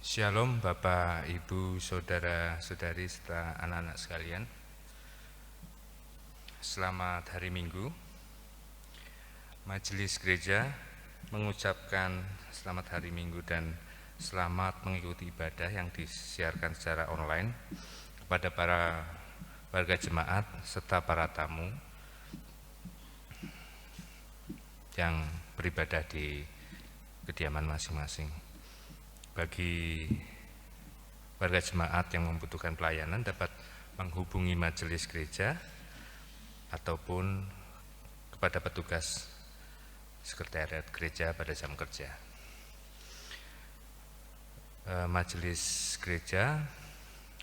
Shalom Bapak, Ibu, Saudara-saudari, serta anak-anak sekalian. Selamat hari Minggu. Majelis Gereja mengucapkan selamat hari Minggu dan selamat mengikuti ibadah yang disiarkan secara online kepada para warga jemaat serta para tamu yang beribadah di kediaman masing-masing. Bagi warga jemaat yang membutuhkan pelayanan dapat menghubungi majelis gereja ataupun kepada petugas sekretariat gereja pada jam kerja. Majelis gereja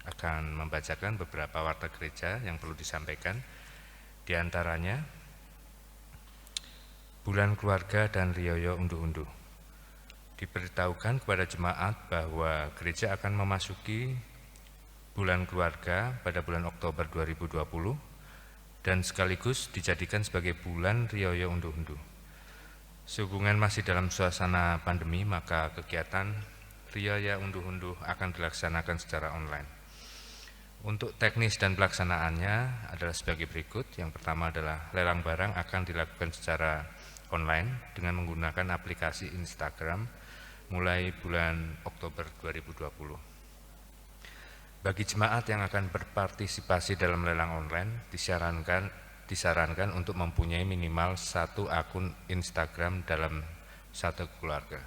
akan membacakan beberapa warta gereja yang perlu disampaikan, di antaranya bulan keluarga dan riyoyo unduh-unduh. Diberitahukan kepada jemaat bahwa gereja akan memasuki bulan keluarga pada bulan Oktober 2020 dan sekaligus dijadikan sebagai bulan riyoyo unduh-unduh. Sehubungan masih dalam suasana pandemi, maka kegiatan riyoyo unduh-unduh akan dilaksanakan secara online. Untuk teknis dan pelaksanaannya adalah sebagai berikut. Yang pertama adalah lelang barang akan dilakukan secara online dengan menggunakan aplikasi Instagram mulai bulan Oktober 2020. Bagi jemaat yang akan berpartisipasi dalam lelang online, disarankan untuk mempunyai minimal satu akun Instagram dalam satu keluarga.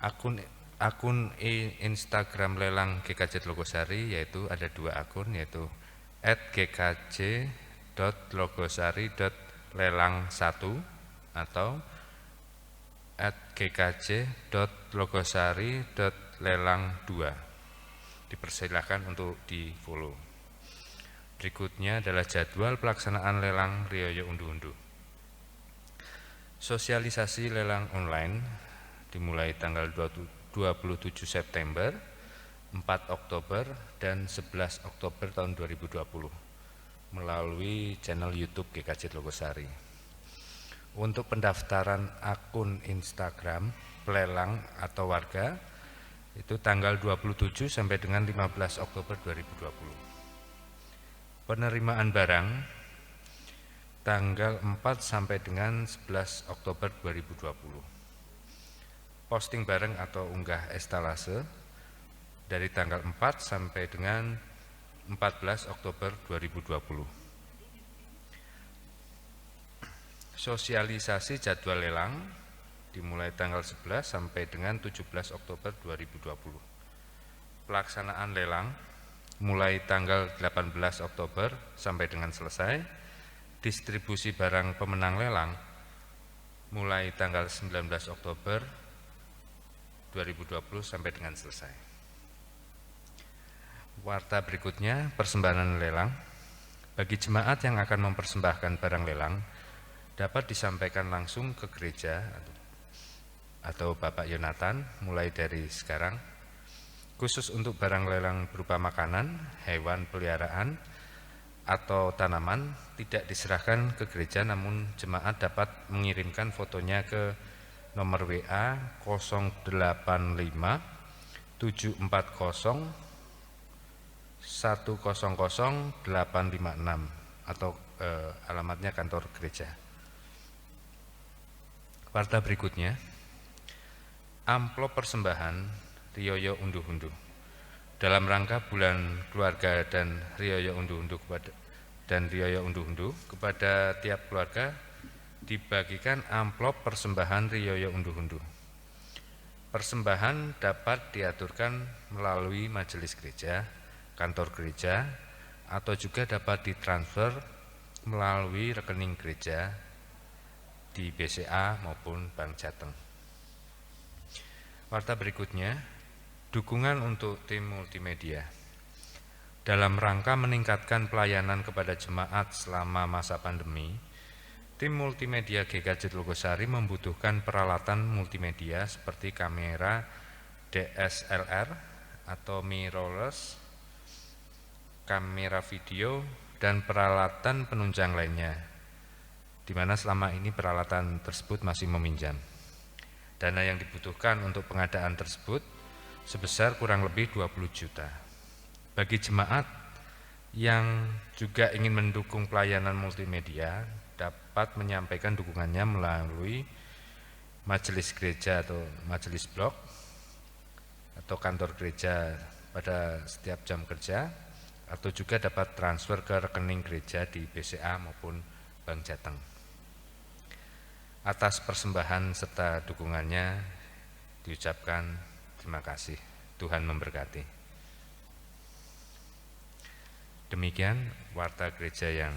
Akun Instagram lelang GKJ Logosari yaitu ada dua akun, yaitu @gkj.logosari.lelang1 atau @gkj.logosari.lelang2. Dipersilakan untuk di-follow. Berikutnya adalah jadwal pelaksanaan lelang riyoyo unduh-unduh. Sosialisasi lelang online dimulai tanggal 27 September, 4 Oktober, dan 11 Oktober tahun 2020 melalui channel YouTube GKJ Logosari. Untuk pendaftaran akun Instagram pelelang atau warga itu tanggal 27 sampai dengan 15 Oktober 2020. Penerimaan barang tanggal 4 sampai dengan 11 Oktober 2020. Posting barang atau unggah estalase dari tanggal 4 sampai dengan 14 Oktober 2020. Sosialisasi jadwal lelang dimulai tanggal 11 sampai dengan 17 Oktober 2020. Pelaksanaan lelang mulai tanggal 18 Oktober sampai dengan selesai. Distribusi barang pemenang lelang mulai tanggal 19 Oktober 2020 sampai dengan selesai. Warta berikutnya, persembahan lelang. Bagi jemaat yang akan mempersembahkan barang lelang dapat disampaikan langsung ke gereja atau Bapak Yonatan mulai dari sekarang. Khusus untuk barang lelang berupa makanan, hewan peliharaan, atau tanaman tidak diserahkan ke gereja, namun jemaat dapat mengirimkan fotonya ke nomor WA 085 740 100 856 atau alamatnya kantor gereja. Warta berikutnya, amplop persembahan riyoyo unduh-unduh. Dalam rangka bulan keluarga dan riyoyo unduh-unduh kepada tiap keluarga dibagikan amplop persembahan riyoyo unduh-unduh. Persembahan dapat diaturkan melalui majelis gereja, kantor gereja, atau juga dapat ditransfer melalui rekening gereja di BCA maupun Bank Jateng. Warta berikutnya, dukungan untuk tim multimedia. Dalam rangka meningkatkan pelayanan kepada jemaat selama masa pandemi, tim multimedia GKJ Logosari membutuhkan peralatan multimedia seperti kamera DSLR atau mirrorless, kamera video, dan peralatan penunjang lainnya, di mana selama ini peralatan tersebut masih meminjam. Dana yang dibutuhkan untuk pengadaan tersebut sebesar kurang lebih 20 juta. Bagi jemaat yang juga ingin mendukung pelayanan multimedia dapat menyampaikan dukungannya melalui majelis gereja atau majelis blog atau kantor gereja pada setiap jam kerja, atau juga dapat transfer ke rekening gereja di BCA maupun Bank Jateng. Atas persembahan serta dukungannya diucapkan terima kasih. Tuhan memberkati. Demikian warta gereja yang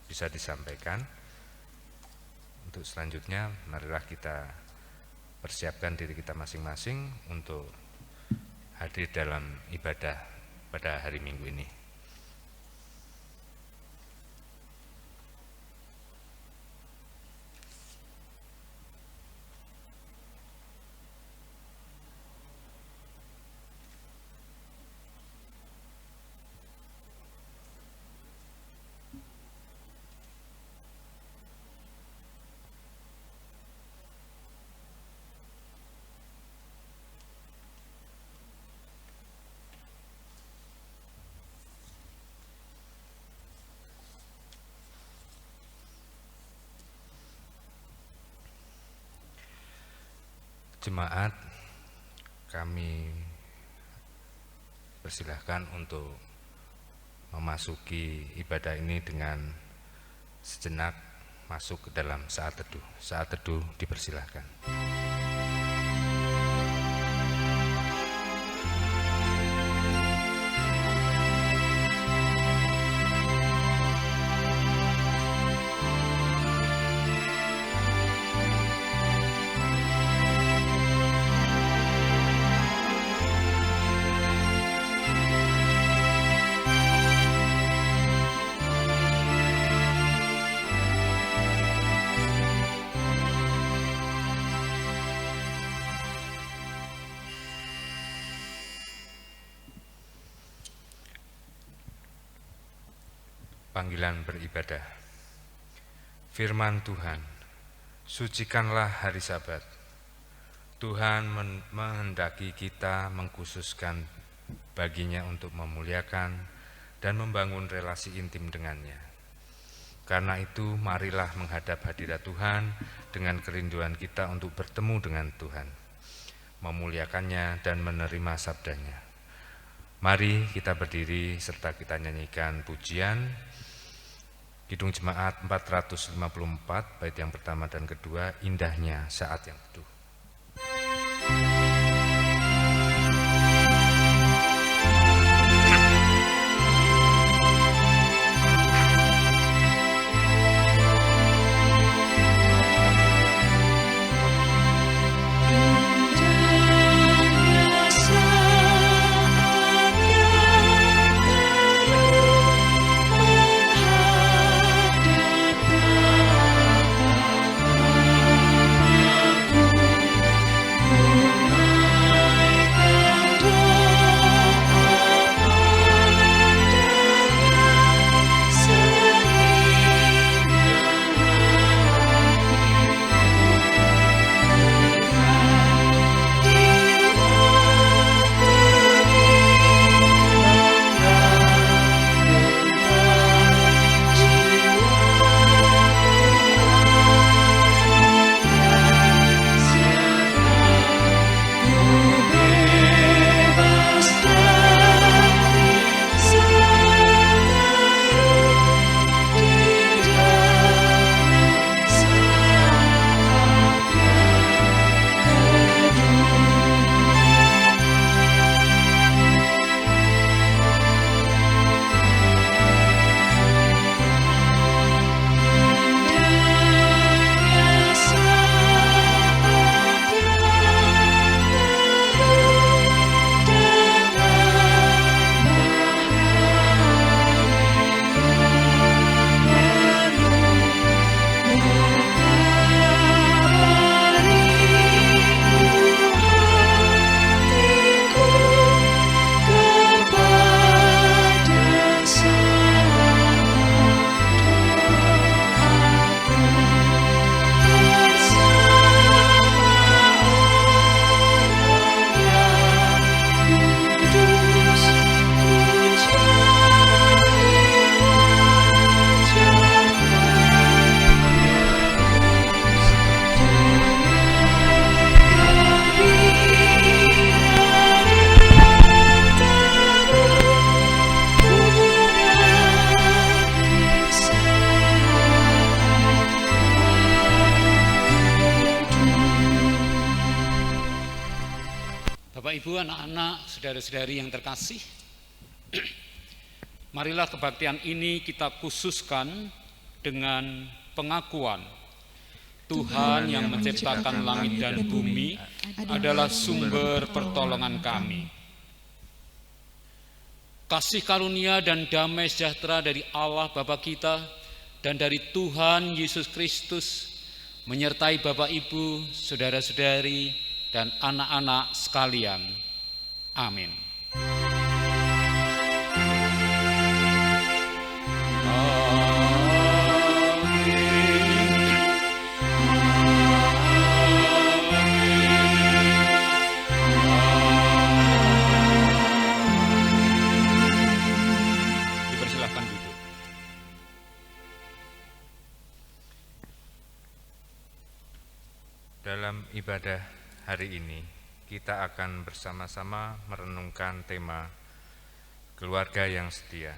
bisa disampaikan. Untuk selanjutnya marilah kita persiapkan diri kita masing-masing untuk hadir dalam ibadah pada hari Minggu ini. Jemaat, kami persilahkan untuk memasuki ibadah ini dengan sejenak masuk ke dalam saat teduh. Saat teduh dipersilahkan. Panggilan beribadah. Firman Tuhan, sucikanlah hari Sabat. Tuhan menghendaki kita mengkhususkan baginya untuk memuliakan dan membangun relasi intim dengannya. Karena itu marilah menghadap hadirat Tuhan dengan kerinduan kita untuk bertemu dengan Tuhan, memuliakannya dan menerima sabdanya. Mari kita berdiri serta kita nyanyikan pujian Kidung Jemaat 454, bait yang pertama dan kedua, Indahnya Saat yang Teduh. Aku Bapak, Ibu, anak-anak, saudara-saudari yang terkasih, marilah kebaktian ini kita khususkan dengan pengakuan Tuhan yang menciptakan langit dan bumi adalah sumber pertolongan kami. Kasih karunia dan damai sejahtera dari Allah Bapa kita dan dari Tuhan Yesus Kristus menyertai Bapak, Ibu, saudara-saudari, dan anak-anak sekalian. Amin. Dipersilahkan duduk. Dalam ibadah hari ini, kita akan bersama-sama merenungkan tema keluarga yang setia.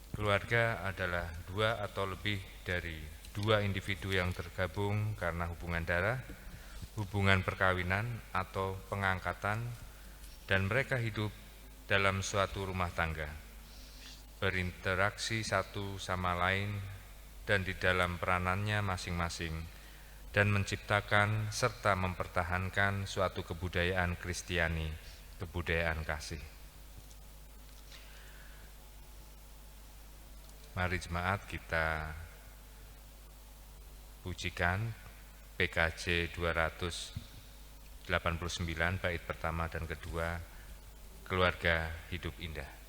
Keluarga adalah dua atau lebih dari dua individu yang tergabung karena hubungan darah, hubungan perkawinan atau pengangkatan, dan mereka hidup dalam suatu rumah tangga, berinteraksi satu sama lain dan di dalam peranannya masing-masing, dan menciptakan serta mempertahankan suatu kebudayaan Kristiani, kebudayaan kasih. Mari jemaat kita pujikan PKJ 289 bait pertama dan kedua, Keluarga Hidup Indah.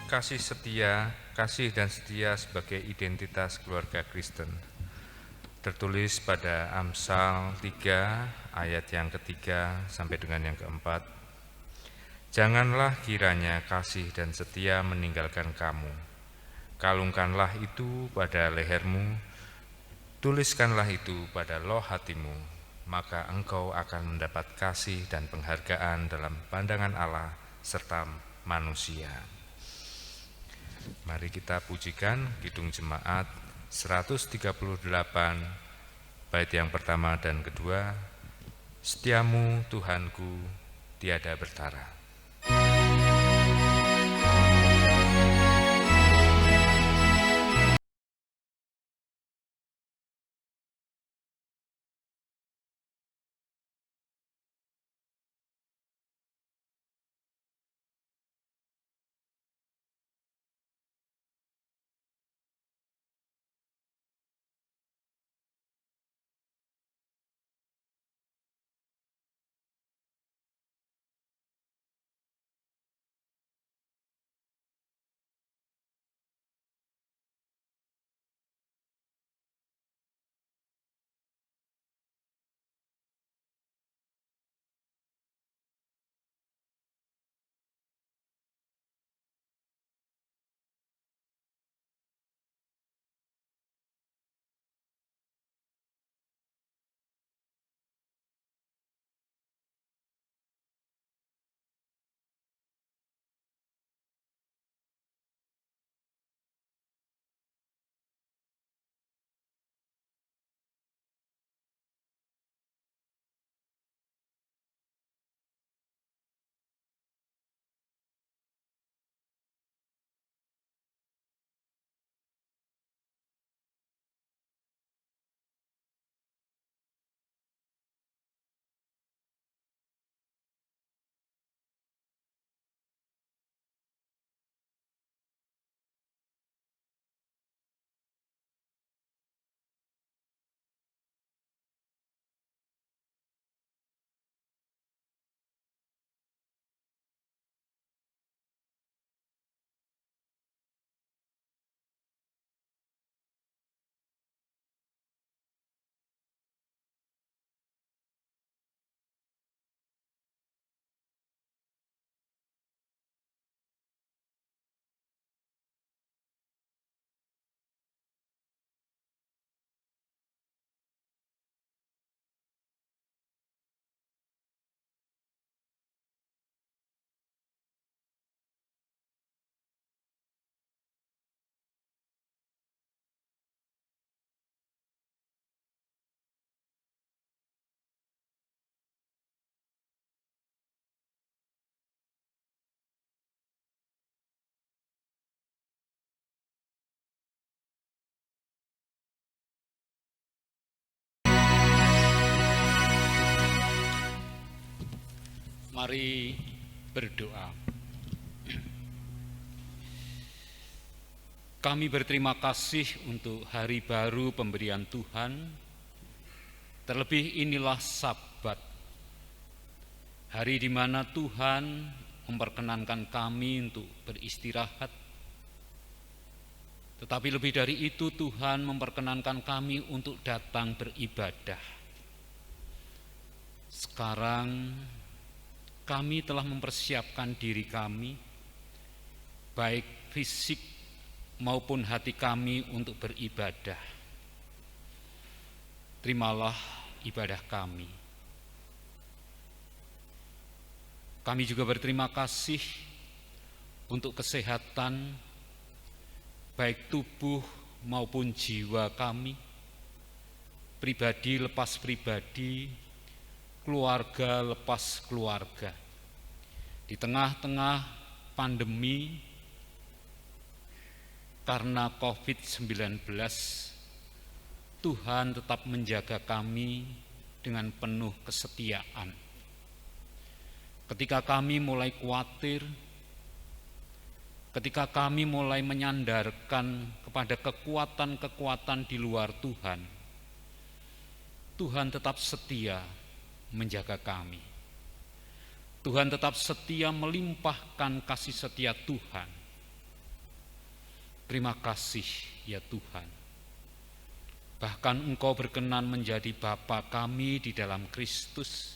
Kasih setia, kasih dan setia sebagai identitas keluarga Kristen. Tertulis pada Amsal 3 ayat yang ketiga sampai dengan yang keempat. Janganlah kiranya kasih dan setia meninggalkan kamu. Kalungkanlah itu pada lehermu, tuliskanlah itu pada loh hatimu, maka engkau akan mendapat kasih dan penghargaan dalam pandangan Allah serta manusia. Mari kita pujikan Kidung Jemaat 138 bait yang pertama dan kedua. Setiamu Tuhanku tiada bertara. Mari berdoa. Kami berterima kasih untuk hari baru pemberian Tuhan. Terlebih inilah Sabat, hari di mana Tuhan memperkenankan kami untuk beristirahat. Tetapi lebih dari itu, Tuhan memperkenankan kami untuk datang beribadah. Sekarang kami telah mempersiapkan diri kami, baik fisik maupun hati kami untuk beribadah. Terimalah ibadah kami. Kami juga berterima kasih untuk kesehatan, baik tubuh maupun jiwa kami, pribadi lepas pribadi, keluarga lepas keluarga. Di tengah-tengah pandemi karena COVID-19, Tuhan tetap menjaga kami dengan penuh kesetiaan. Ketika kami mulai khawatir, ketika kami mulai menyandarkan kepada kekuatan-kekuatan di luar Tuhan, Tuhan tetap setia menjaga kami. Tuhan tetap setia melimpahkan kasih setia Tuhan. Terima kasih ya Tuhan. Bahkan Engkau berkenan menjadi Bapa kami di dalam Kristus,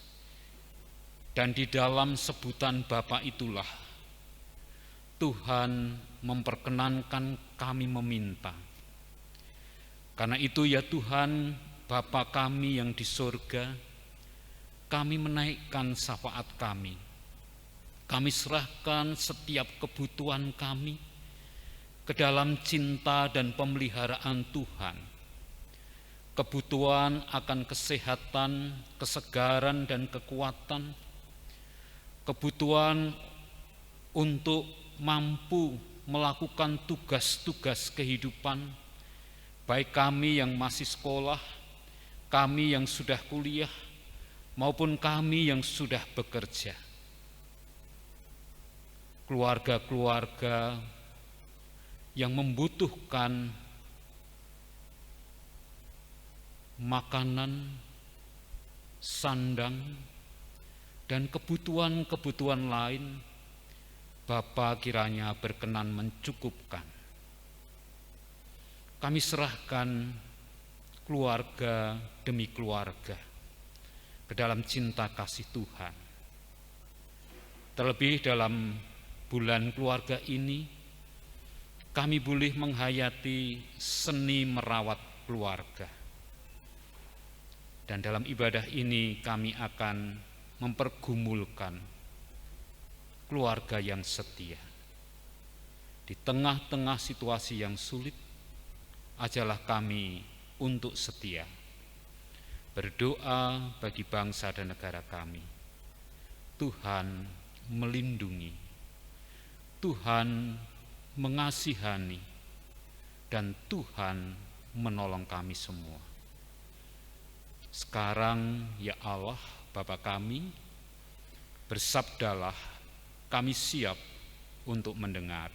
dan di dalam sebutan Bapa itulah Tuhan memperkenankan kami meminta. Karena itu ya Tuhan, Bapa kami yang di surga, kami menaikkan syafaat kami. Kami serahkan setiap kebutuhan kami ke dalam cinta dan pemeliharaan Tuhan. Kebutuhan akan kesehatan, kesegaran dan kekuatan, kebutuhan untuk mampu melakukan tugas-tugas kehidupan, baik kami yang masih sekolah, kami yang sudah kuliah, maupun kami yang sudah bekerja. Keluarga-keluarga yang membutuhkan makanan, sandang, dan kebutuhan-kebutuhan lain, Bapa kiranya berkenan mencukupkan. Kami serahkan keluarga demi keluarga ke dalam cinta kasih Tuhan. Terlebih dalam bulan keluarga ini, kami boleh menghayati seni merawat keluarga. Dan dalam ibadah ini kami akan mempergumulkan keluarga yang setia. Di tengah-tengah situasi yang sulit, ajalah kami untuk setia. Berdoa bagi bangsa dan negara kami. Tuhan melindungi, Tuhan mengasihani, dan Tuhan menolong kami semua. Sekarang ya Allah Bapa kami, bersabdalah, kami siap untuk mendengar.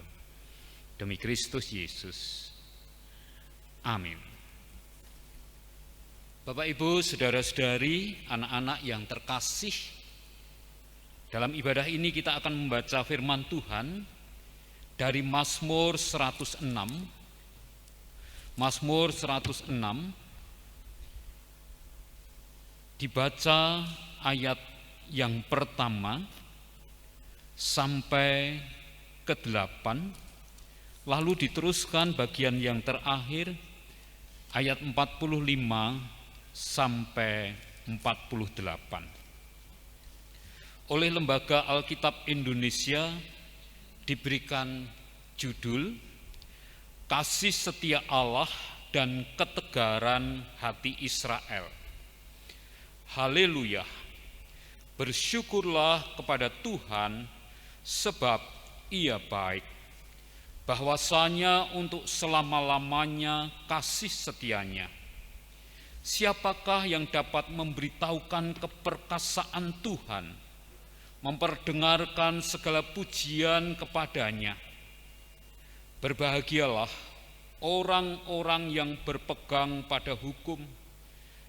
Demi Kristus Yesus. Amin. Bapak Ibu, saudara-saudari, anak-anak yang terkasih, dalam ibadah ini kita akan membaca firman Tuhan dari Mazmur 106. Mazmur 106 dibaca ayat yang pertama sampai ke-8, lalu diteruskan bagian yang terakhir ayat 45 sampai 48. Oleh Lembaga Alkitab Indonesia diberikan judul Kasih Setia Allah dan Ketegaran Hati Israel. Haleluya, bersyukurlah kepada Tuhan sebab Ia baik, bahwasanya untuk selama-lamanya kasih setianya. Siapakah yang dapat memberitahukan keperkasaan Tuhan, memperdengarkan segala pujian kepadanya? Berbahagialah orang-orang yang berpegang pada hukum,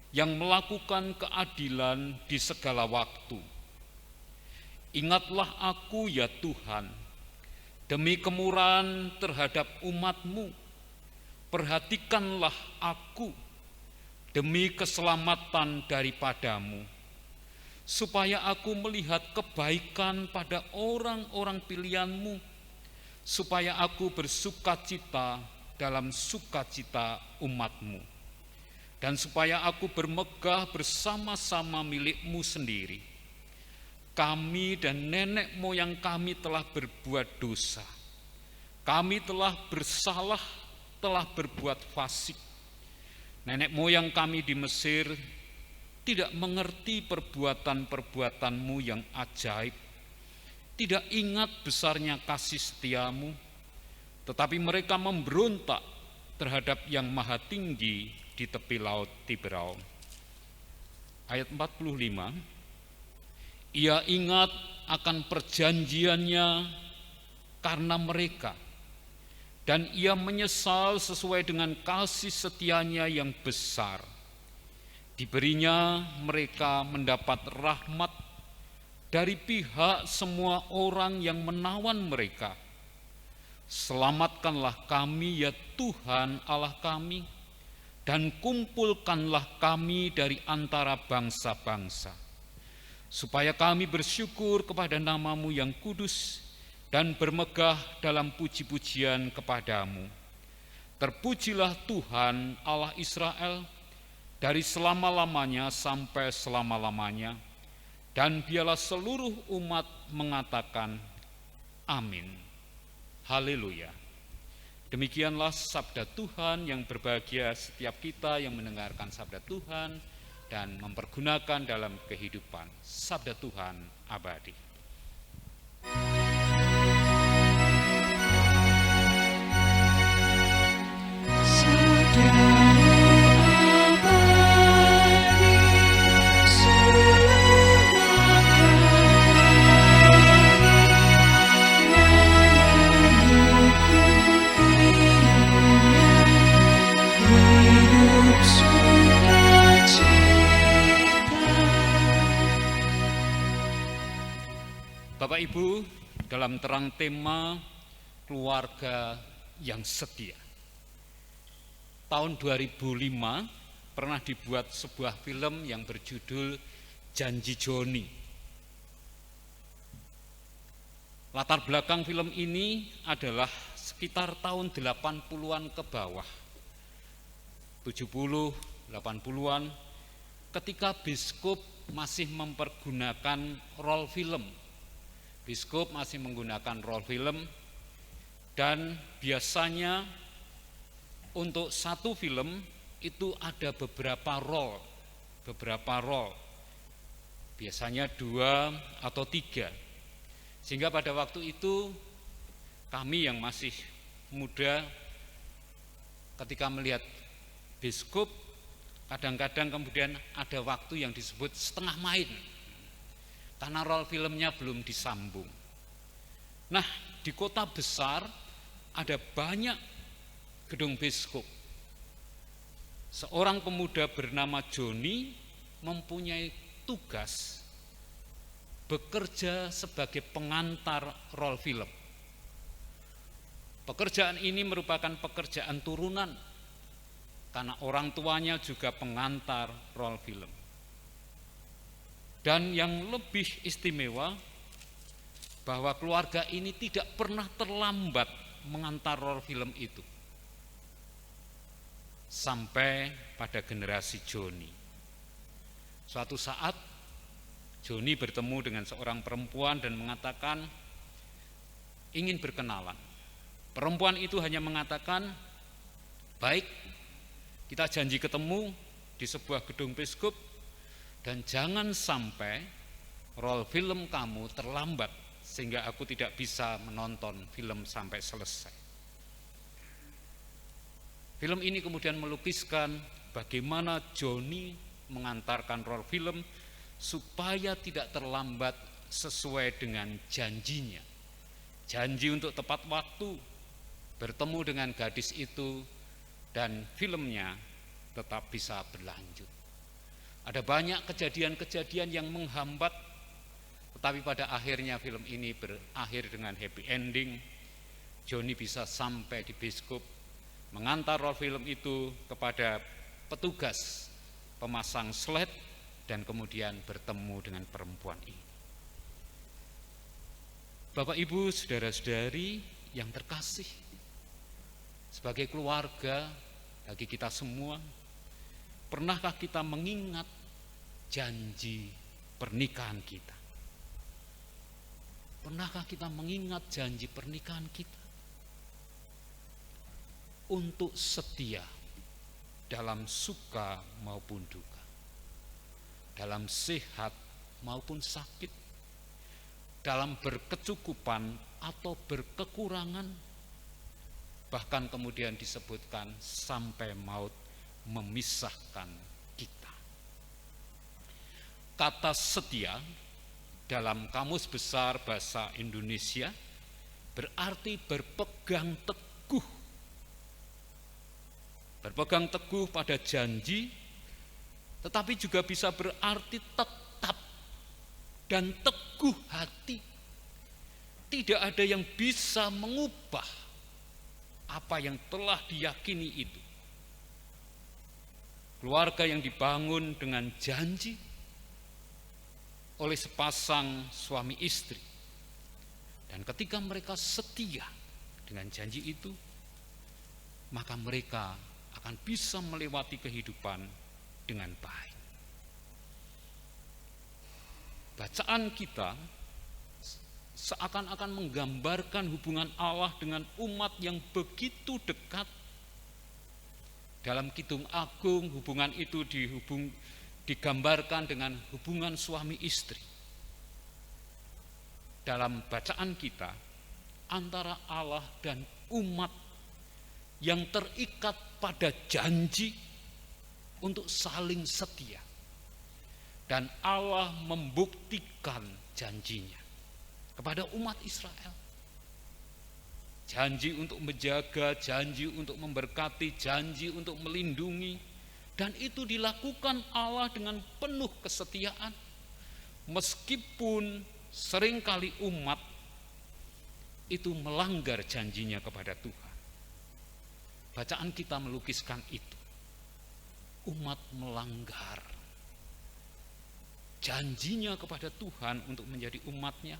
yang melakukan keadilan di segala waktu. Ingatlah aku ya Tuhan, demi kemurahan terhadap umat-Mu. Perhatikanlah aku demi keselamatan daripada-Mu, supaya aku melihat kebaikan pada orang-orang pilihan-Mu, supaya aku bersukacita dalam sukacita umat-Mu, dan supaya aku bermegah bersama-sama milik-Mu sendiri. Kami dan nenek moyang kami telah berbuat dosa. Kami telah bersalah, telah berbuat fasik. Nenek moyang kami di Mesir tidak mengerti perbuatan-perbuatan-Mu yang ajaib, tidak ingat besarnya kasih setia-Mu, tetapi mereka memberontak terhadap yang maha tinggi di tepi laut Tiberau. Ayat 45, Ia ingat akan perjanjiannya karena mereka, dan Ia menyesal sesuai dengan kasih setianya yang besar. Diberinya mereka mendapat rahmat dari pihak semua orang yang menawan mereka. Selamatkanlah kami ya Tuhan Allah kami, dan kumpulkanlah kami dari antara bangsa-bangsa, supaya kami bersyukur kepada nama-Mu yang kudus dan bermegah dalam puji-pujian kepadamu. Terpujilah Tuhan Allah Israel dari selama-lamanya sampai selama-lamanya, dan biarlah seluruh umat mengatakan amin. Haleluya. Demikianlah sabda Tuhan. Yang berbahagia setiap kita yang mendengarkan sabda Tuhan dan mempergunakan dalam kehidupan. Sabda Tuhan abadi. Bapak Ibu, dalam terang tema keluarga yang setia. Tahun 2005 pernah dibuat sebuah film yang berjudul Janji Joni. Latar belakang film ini adalah sekitar tahun 80-an ke bawah. 70, 80-an, ketika biskup masih mempergunakan roll film. Biskup masih menggunakan roll film, dan biasanya untuk satu film itu ada beberapa roll, biasanya 2 atau 3. Sehingga pada waktu itu kami yang masih muda, ketika melihat biskup, kadang-kadang kemudian ada waktu yang disebut setengah main, karena roll filmnya belum disambung. Nah, di kota besar ada banyak gedung biskup. Seorang pemuda bernama Joni mempunyai tugas bekerja sebagai pengantar roll film. Pekerjaan ini merupakan pekerjaan turunan, karena orang tuanya juga pengantar roll film. Dan yang lebih istimewa, bahwa keluarga ini tidak pernah terlambat mengantar roll film itu. Sampai pada generasi Joni. Suatu saat, Joni bertemu dengan seorang perempuan dan mengatakan ingin berkenalan. Perempuan itu hanya mengatakan, baik, kita janji ketemu di sebuah gedung biskup, dan jangan sampai roll film kamu terlambat sehingga aku tidak bisa menonton film sampai selesai. Film ini kemudian melukiskan bagaimana Joni mengantarkan roll film supaya tidak terlambat sesuai dengan janjinya. Janji untuk tepat waktu bertemu dengan gadis itu, dan filmnya tetap bisa berlanjut. Ada banyak kejadian-kejadian yang menghambat, tetapi pada akhirnya film ini berakhir dengan happy ending. Joni bisa sampai di biskup, mengantar roll film itu kepada petugas pemasang slide, dan kemudian bertemu dengan perempuan ini. Bapak, Ibu, saudara-saudari yang terkasih, sebagai keluarga, bagi kita semua, pernahkah kita mengingat janji pernikahan kita? Pernahkah kita mengingat janji pernikahan kita? Untuk setia dalam suka maupun duka, dalam sehat maupun sakit, dalam berkecukupan atau berkekurangan, bahkan kemudian disebutkan sampai maut memisahkan kita. Kata setia dalam Kamus Besar Bahasa Indonesia berarti berpegang teguh. Berpegang teguh pada janji, tetapi juga bisa berarti tetap dan teguh hati. Tidak ada yang bisa mengubah apa yang telah diyakini itu. keluarga yang dibangun dengan janji oleh sepasang suami istri. Dan ketika mereka setia dengan janji itu, maka mereka akan bisa melewati kehidupan dengan baik. Bacaan kita seakan-akan menggambarkan hubungan Allah dengan umat yang begitu dekat. Dalam Kidung Agung, hubungan itu digambarkan dengan hubungan suami istri. Dalam bacaan kita, antara Allah dan umat yang terikat pada janji untuk saling setia. Dan Allah membuktikan janjinya kepada umat Israel. Janji untuk menjaga, janji untuk memberkati, janji untuk melindungi. Dan itu dilakukan Allah dengan penuh kesetiaan. Meskipun seringkali umat itu melanggar janjinya kepada Tuhan. Bacaan kita melukiskan itu. Umat melanggar janjinya kepada Tuhan untuk menjadi umatnya.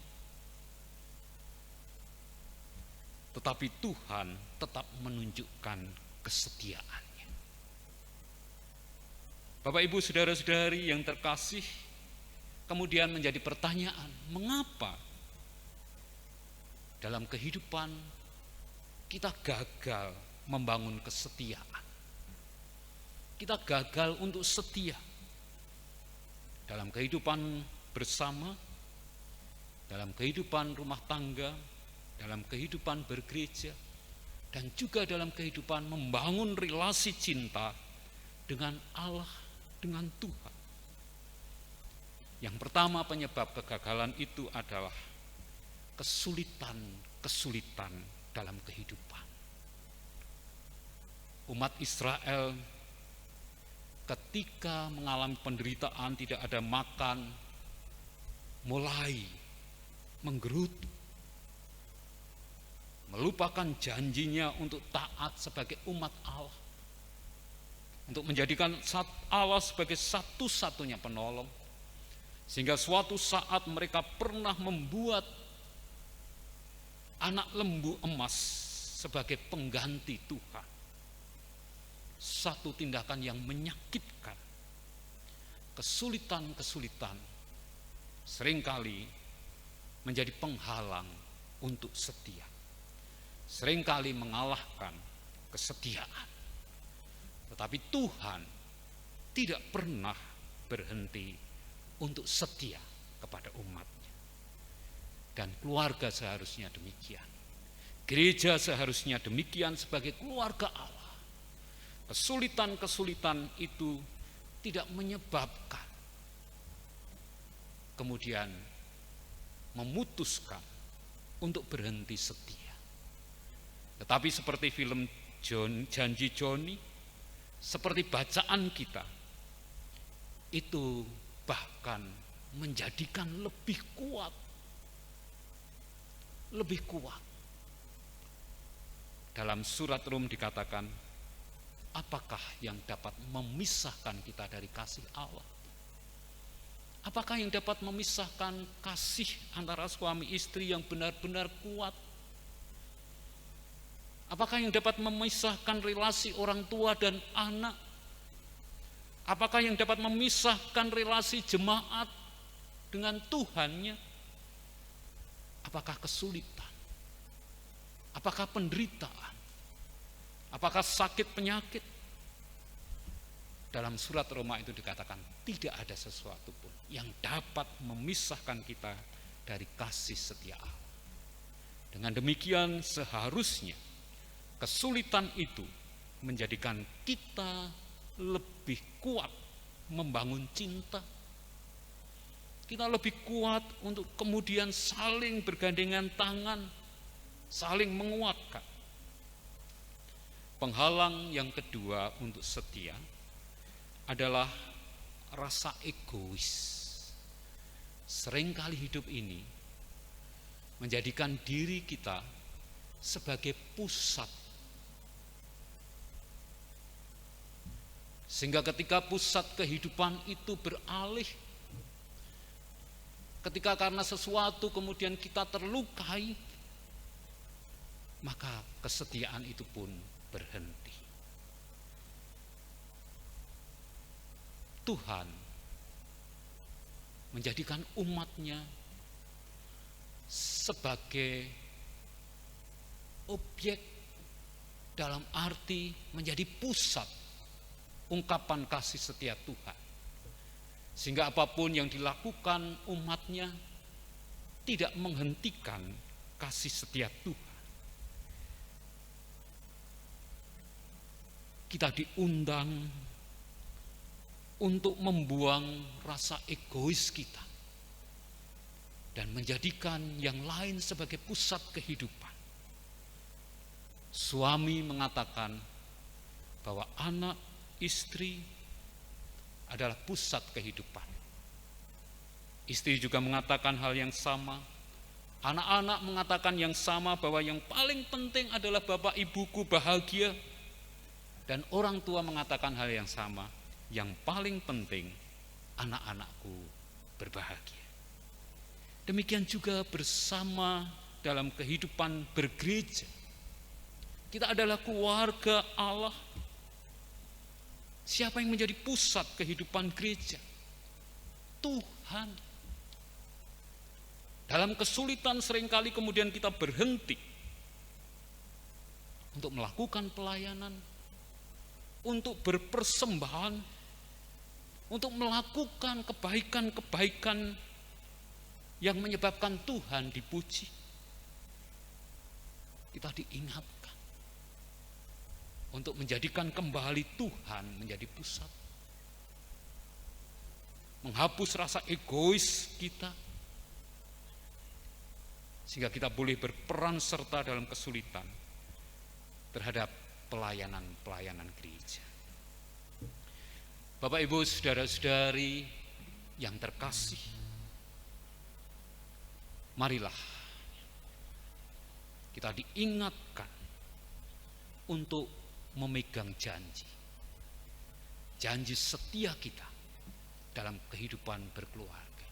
Tetapi Tuhan tetap menunjukkan kesetiaannya. Bapak, Ibu, saudara-saudari yang terkasih, kemudian menjadi pertanyaan, mengapa dalam kehidupan kita gagal membangun kesetiaan? Kita gagal untuk setia dalam kehidupan bersama, dalam kehidupan rumah tangga, dalam kehidupan bergereja, dan juga dalam kehidupan membangun relasi cinta dengan Allah, dengan Tuhan. Yang pertama penyebab kegagalan itu adalah kesulitan-kesulitan dalam kehidupan. Umat Israel ketika mengalami penderitaan, tidak ada makan, mulai menggerutu, melupakan janjinya untuk taat sebagai umat Allah, untuk menjadikan Allah sebagai satu-satunya penolong. Sehingga suatu saat mereka pernah membuat anak lembu emas sebagai pengganti Tuhan. Satu tindakan yang menyakitkan. Kesulitan-kesulitan seringkali menjadi penghalang untuk setia. Seringkali mengalahkan kesetiaan. Tetapi Tuhan tidak pernah berhenti untuk setia kepada umatnya. Dan keluarga seharusnya demikian. Gereja seharusnya demikian sebagai keluarga Allah. Kesulitan-kesulitan itu tidak menyebabkan kemudian memutuskan untuk berhenti setia. Tetapi seperti film Janji Joni, seperti bacaan kita, itu bahkan menjadikan lebih kuat. Lebih kuat. Dalam surat Rum dikatakan, apakah yang dapat memisahkan kita dari kasih Allah? Apakah yang dapat memisahkan kasih antara suami istri yang benar-benar kuat? Apakah yang dapat memisahkan relasi orang tua dan anak? Apakah yang dapat memisahkan relasi jemaat dengan Tuhannya? Apakah kesulitan? Apakah penderitaan? Apakah sakit penyakit? Dalam surat Roma itu dikatakan tidak ada sesuatu pun yang dapat memisahkan kita dari kasih setia Allah. Dengan demikian seharusnya kesulitan itu menjadikan kita lebih kuat membangun cinta. Kita lebih kuat untuk kemudian saling bergandengan tangan, saling menguatkan. Penghalang yang kedua untuk setia adalah rasa egois. Seringkali hidup ini menjadikan diri kita sebagai pusat. Sehingga ketika pusat kehidupan itu beralih, ketika karena sesuatu kemudian kita terlukai, maka kesetiaan itu pun berhenti. Tuhan menjadikan umatnya sebagai objek, dalam arti menjadi pusat ungkapan kasih setia Tuhan. Sehingga apapun yang dilakukan umatnya tidak menghentikan kasih setia Tuhan. Kita diundang untuk membuang rasa egois kita dan menjadikan yang lain sebagai pusat kehidupan. Suami mengatakan bahwa anak, istri adalah pusat kehidupan. Istri juga mengatakan hal yang sama. Anak-anak mengatakan yang sama, bahwa yang paling penting adalah bapak ibuku bahagia. Dan orang tua mengatakan hal yang sama, yang paling penting anak-anakku berbahagia. Demikian juga bersama dalam kehidupan bergereja. Kita adalah keluarga Allah. Siapa yang menjadi pusat kehidupan gereja? Tuhan. Dalam kesulitan seringkali kemudian kita berhenti untuk melakukan pelayanan, untuk berpersembahan, untuk melakukan kebaikan-kebaikan yang menyebabkan Tuhan dipuji. Kita diingatkan untuk menjadikan kembali Tuhan menjadi pusat, menghapus rasa egois kita, sehingga kita boleh berperan serta dalam kesulitan terhadap pelayanan-pelayanan gereja. Bapak, Ibu, saudara-saudari yang terkasih, marilah kita diingatkan untuk memegang janji setia kita dalam kehidupan berkeluarga,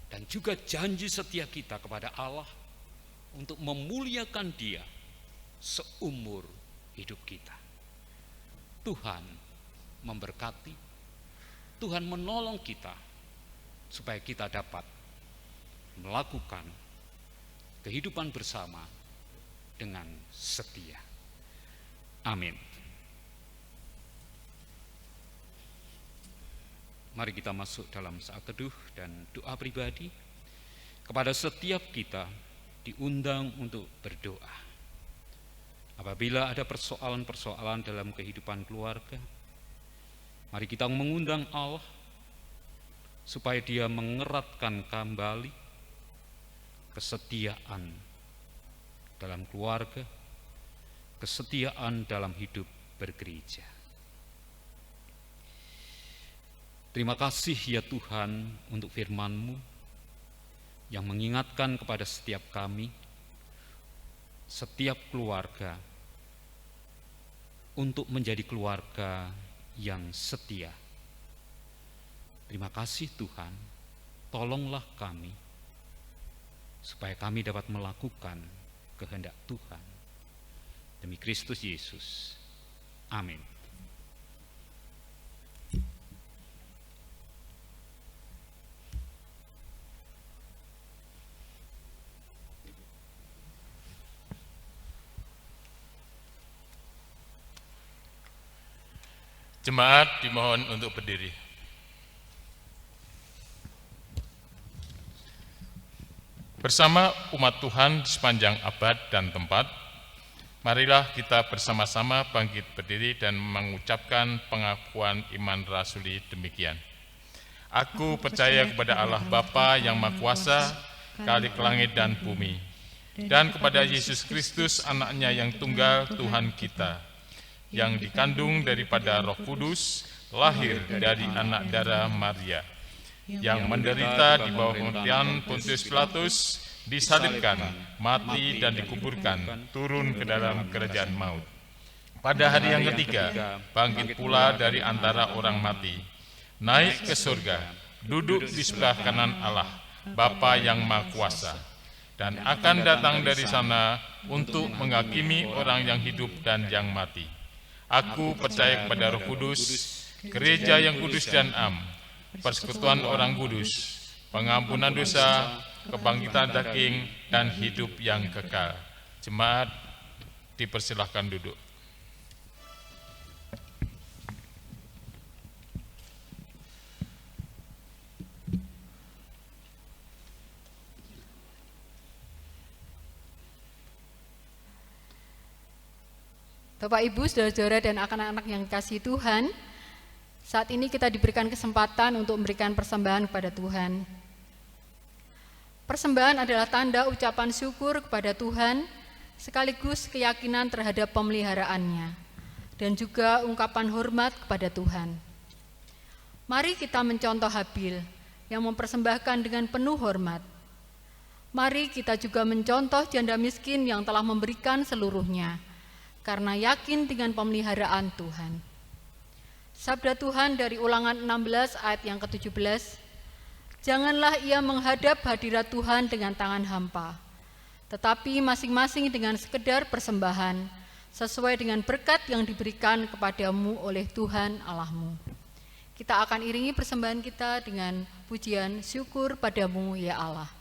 dan juga janji setia kita kepada Allah untuk memuliakan Dia seumur hidup kita. Tuhan memberkati, Tuhan menolong kita supaya kita dapat melakukan kehidupan bersama dengan setia. Amin. Mari kita masuk dalam saat teduh dan doa pribadi. Kepada setiap kita diundang untuk berdoa. Apabila ada persoalan-persoalan dalam kehidupan keluarga, mari kita mengundang Allah supaya Dia mengeratkan kembali kesetiaan dalam keluarga, kesetiaan dalam hidup bergereja. Terima kasih ya Tuhan untuk firman-Mu yang mengingatkan kepada setiap kami, setiap keluarga, untuk menjadi keluarga yang setia. Terima kasih Tuhan, tolonglah kami supaya kami dapat melakukan kehendak Tuhan. Demi Kristus Yesus. Amin. Jemaat dimohon untuk berdiri. Bersama umat Tuhan di sepanjang abad dan tempat, marilah kita bersama-sama bangkit berdiri dan mengucapkan pengakuan iman rasuli demikian. Aku percaya kepada Allah Bapa yang Maha Kuasa, Khalik langit dan bumi, dan kepada Yesus Kristus, Anaknya yang tunggal Tuhan kita, yang dikandung daripada Roh Kudus, lahir dari anak darah Maria, yang menderita di bawah pemerintahan Pontius Pilatus, disalibkan, mati dan dikuburkan, turun ke dalam kerajaan maut. Pada hari yang ketiga, bangkit pula dari antara orang mati, naik ke surga, duduk di sebelah kanan Allah, Bapa yang Maha Kuasa, dan akan datang dari sana untuk menghakimi orang yang hidup dan yang mati. Aku percaya kepada Roh Kudus, gereja yang kudus dan am, persekutuan orang kudus, pengampunan dosa, kebangkitan daging, dan hidup yang kekal. Jemaat dipersilahkan duduk. Bapak, Ibu, saudara-saudara dan anak-anak yang dikasihi Tuhan, saat ini kita diberikan kesempatan untuk memberikan persembahan kepada Tuhan. Persembahan adalah tanda ucapan syukur kepada Tuhan, sekaligus keyakinan terhadap pemeliharaannya, dan juga ungkapan hormat kepada Tuhan. Mari kita mencontoh Habil yang mempersembahkan dengan penuh hormat. Mari kita juga mencontoh janda miskin yang telah memberikan seluruhnya, karena yakin dengan pemeliharaan Tuhan. Sabda Tuhan dari Ulangan 16 ayat yang ke-17, janganlah ia menghadap hadirat Tuhan dengan tangan hampa, tetapi masing-masing dengan sekedar persembahan, sesuai dengan berkat yang diberikan kepadamu oleh Tuhan Allahmu. Kita akan iringi persembahan kita dengan pujian syukur padamu ya Allah.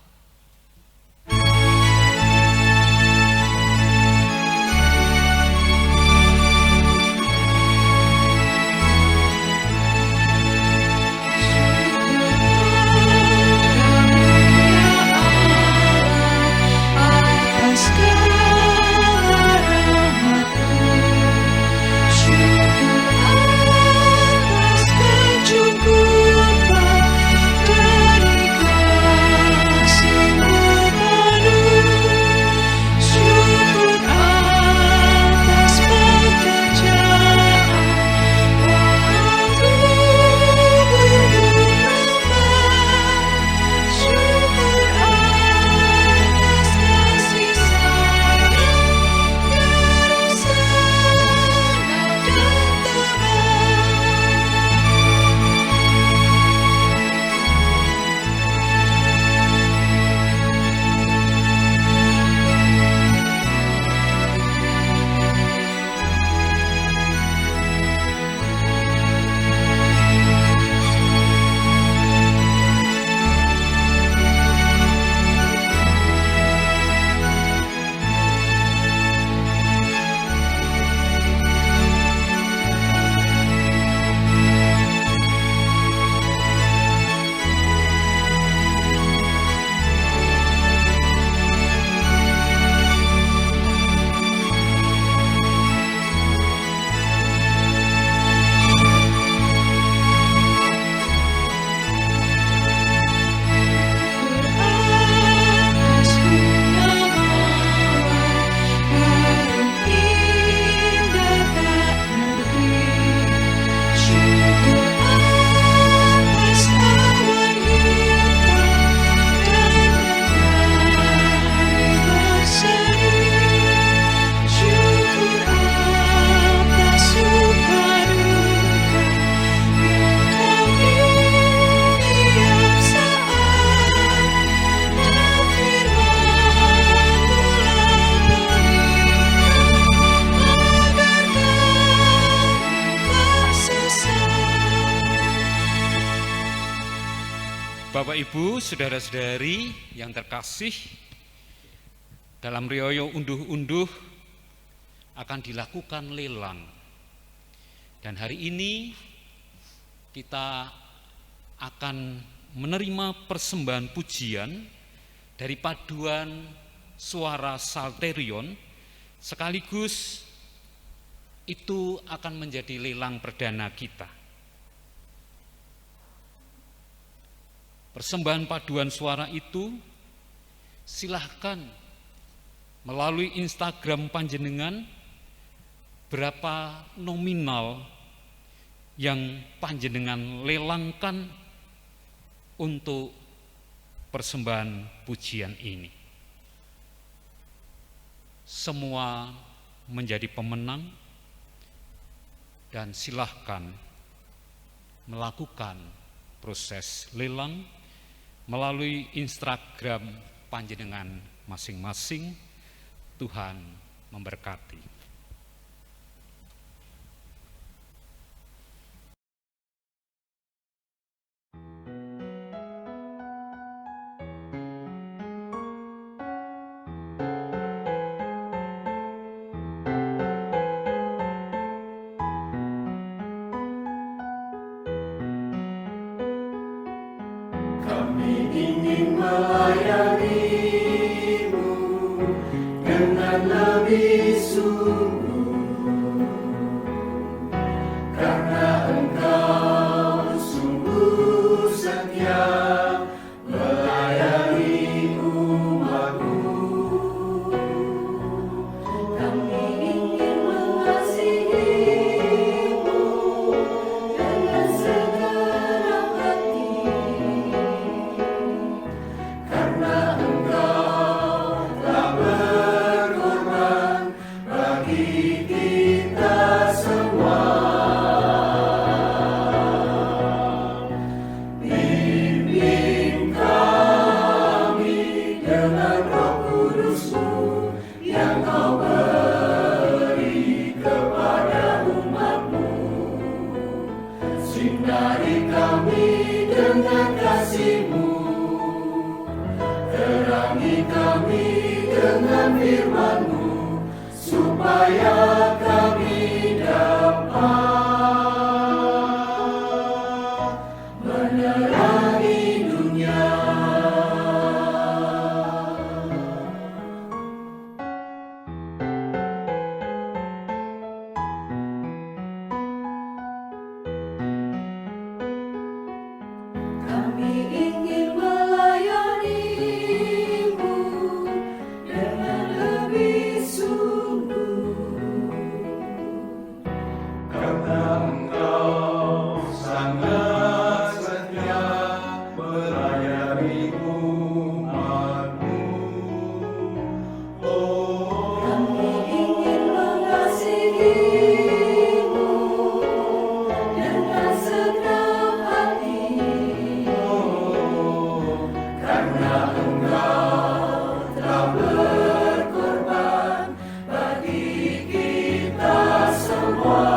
Bapak, Ibu, saudara-saudari yang terkasih, dalam Rioyo unduh-unduh akan dilakukan lelang. Dan hari ini kita akan menerima persembahan pujian dari paduan suara Psalterion, sekaligus itu akan menjadi lelang perdana kita. Persembahan paduan suara itu silahkan melalui Instagram panjenengan berapa nominal yang panjenengan lelangkan untuk persembahan pujian ini. Semua menjadi pemenang dan silahkan melakukan proses lelang melalui Instagram panjenengan masing-masing. Tuhan memberkati. Kami ingin melayani-Mu dengan lebih sungguh, karena Engkau sungguh setia melayani umat-Mu. Kami ingin mengasihi-Mu dengan segenap hati, karena Engkau telah berkorban bagi kita semua. Pimpin kami dengan Roh Kudus-Mu yang Kau beri kepada umat-Mu. Sinari kami dengan kasih-Mu, terangi kami dengan firman-Mu, supaya kami dapat menerangi dunia. Kami ingin melayani-Mu dengan lebih sungguh, karena Engkau sangat setia melayani umat-Mu. Oh, kami ingin mengasihi-Mu dengan segenap hati, karena Engkau telah berkorban bagi kita semua.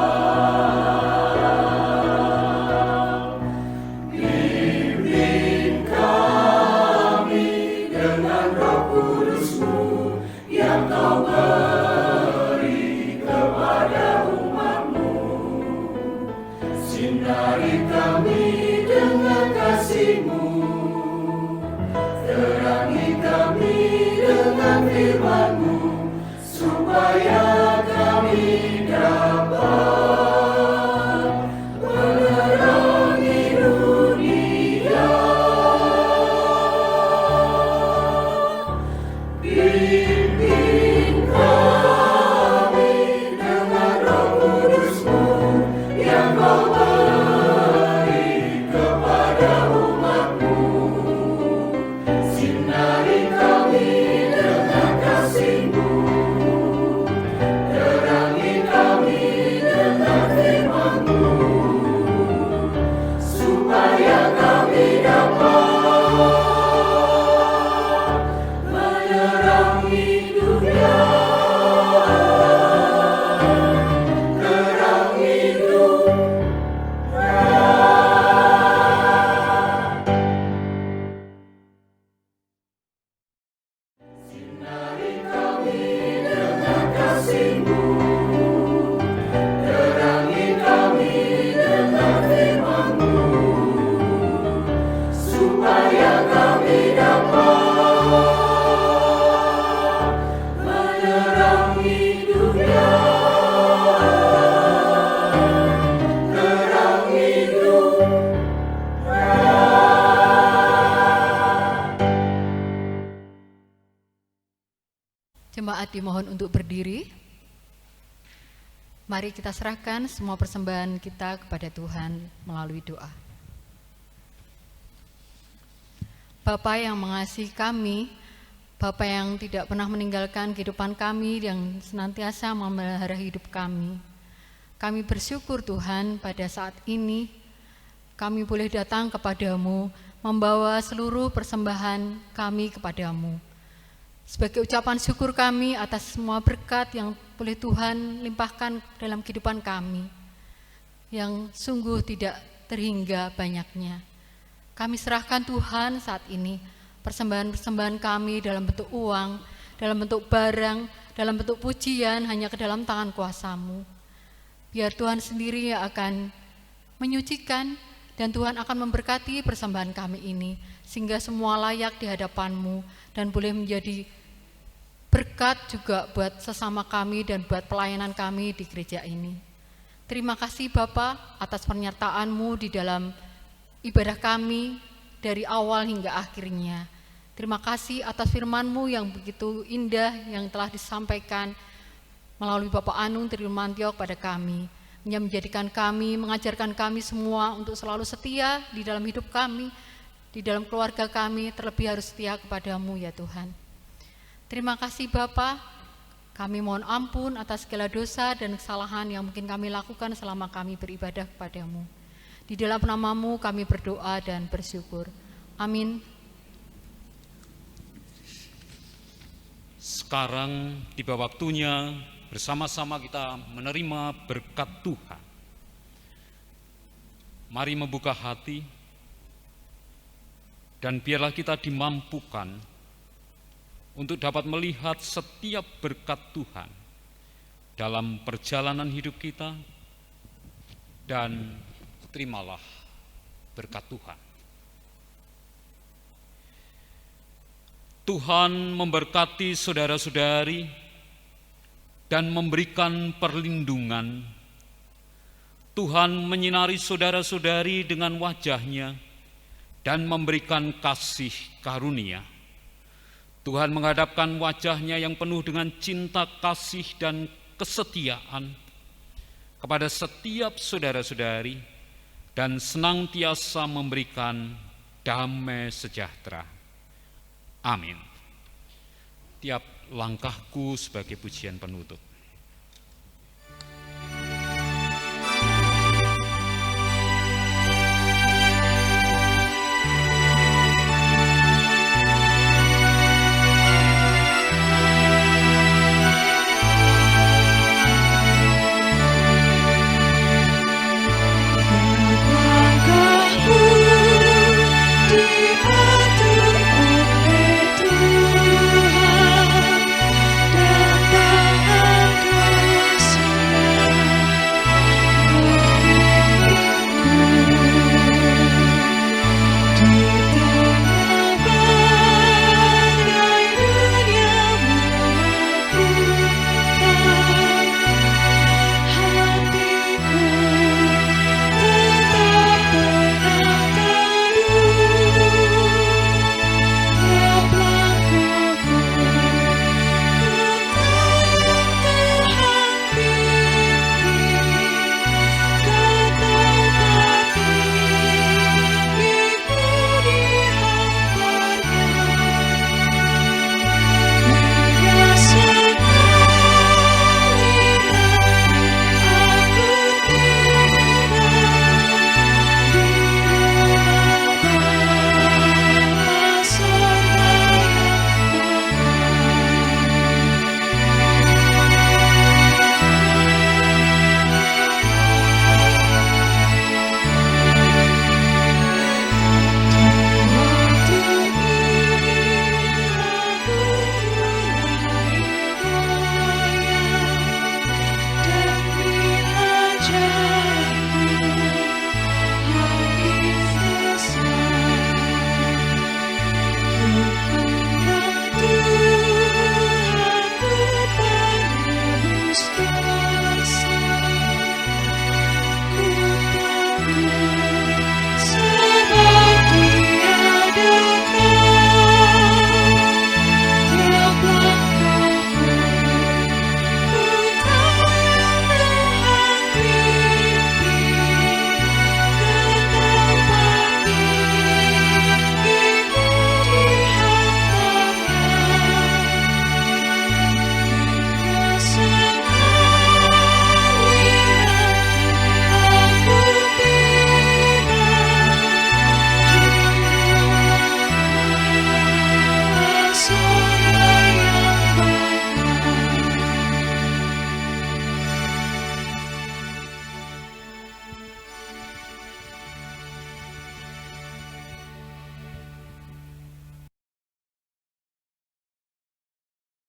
Pimpin kami dengan Roh Kudus-Mu yang Kau beri kepada umat-Mu. Sinari kami dengan kasih-Mu, terangi kami dengan firman-Mu, supaya kami dapat menerangi dunia. Pimpin kami dengan Roh Kudus-Mu yang Kau beri kepada umat-Mu. Sinari kami dengan kasih-Mu, terangi kami dengan firman-Mu, supaya kami dapat menerangi dunia. Terangi dunia. Sinari kami dengan kasih-Mu, terangi kami dengan firman-Mu, supaya kami dapat menerangi dunia. Terangi dunia. Jemaat dimohon untuk berdiri. Mari kita serahkan semua persembahan kita kepada Tuhan melalui doa. Bapa yang mengasihi kami, Bapa yang tidak pernah meninggalkan kehidupan kami, yang senantiasa memelihara hidup kami. Kami bersyukur Tuhan pada saat ini kami boleh datang kepadamu membawa seluruh persembahan kami kepadamu. Sebagai ucapan syukur kami atas semua berkat yang boleh Tuhan limpahkan dalam kehidupan kami, yang sungguh tidak terhingga banyaknya. Kami serahkan Tuhan saat ini persembahan-persembahan kami dalam bentuk uang, dalam bentuk barang, dalam bentuk pujian hanya ke dalam tangan kuasa-Mu. Biar Tuhan sendiri yang akan menyucikan dan Tuhan akan memberkati persembahan kami ini sehingga semua layak di hadapan-Mu dan boleh menjadi berkat juga buat sesama kami dan buat pelayanan kami di gereja ini. Terima kasih Bapa atas pernyataan-Mu di dalam ibadah kami dari awal hingga akhirnya. Terima kasih atas firman-Mu yang begitu indah yang telah disampaikan melalui Bapak Anung Trimantio kepada kami, yang menjadikan kami, mengajarkan kami semua untuk selalu setia di dalam hidup kami, di dalam keluarga kami, terlebih harus setia kepadamu ya Tuhan. Terima kasih Bapa, kami mohon ampun atas segala dosa dan kesalahan yang mungkin kami lakukan selama kami beribadah kepadamu. Di dalam nama-Mu kami berdoa dan bersyukur. Amin. Sekarang tiba waktunya bersama-sama kita menerima berkat Tuhan. Mari membuka hati dan biarlah kita dimampukan untuk dapat melihat setiap berkat Tuhan dalam perjalanan hidup kita, dan terimalah berkat Tuhan. Tuhan memberkati saudara-saudari dan memberikan perlindungan. Tuhan menyinari saudara-saudari dengan wajah-Nya dan memberikan kasih karunia. Tuhan menghadapkan wajah-Nya yang penuh dengan cinta kasih dan kesetiaan kepada setiap saudara-saudari dan senantiasa memberikan damai sejahtera. Amin. Tiap langkahku sebagai pujian penutup.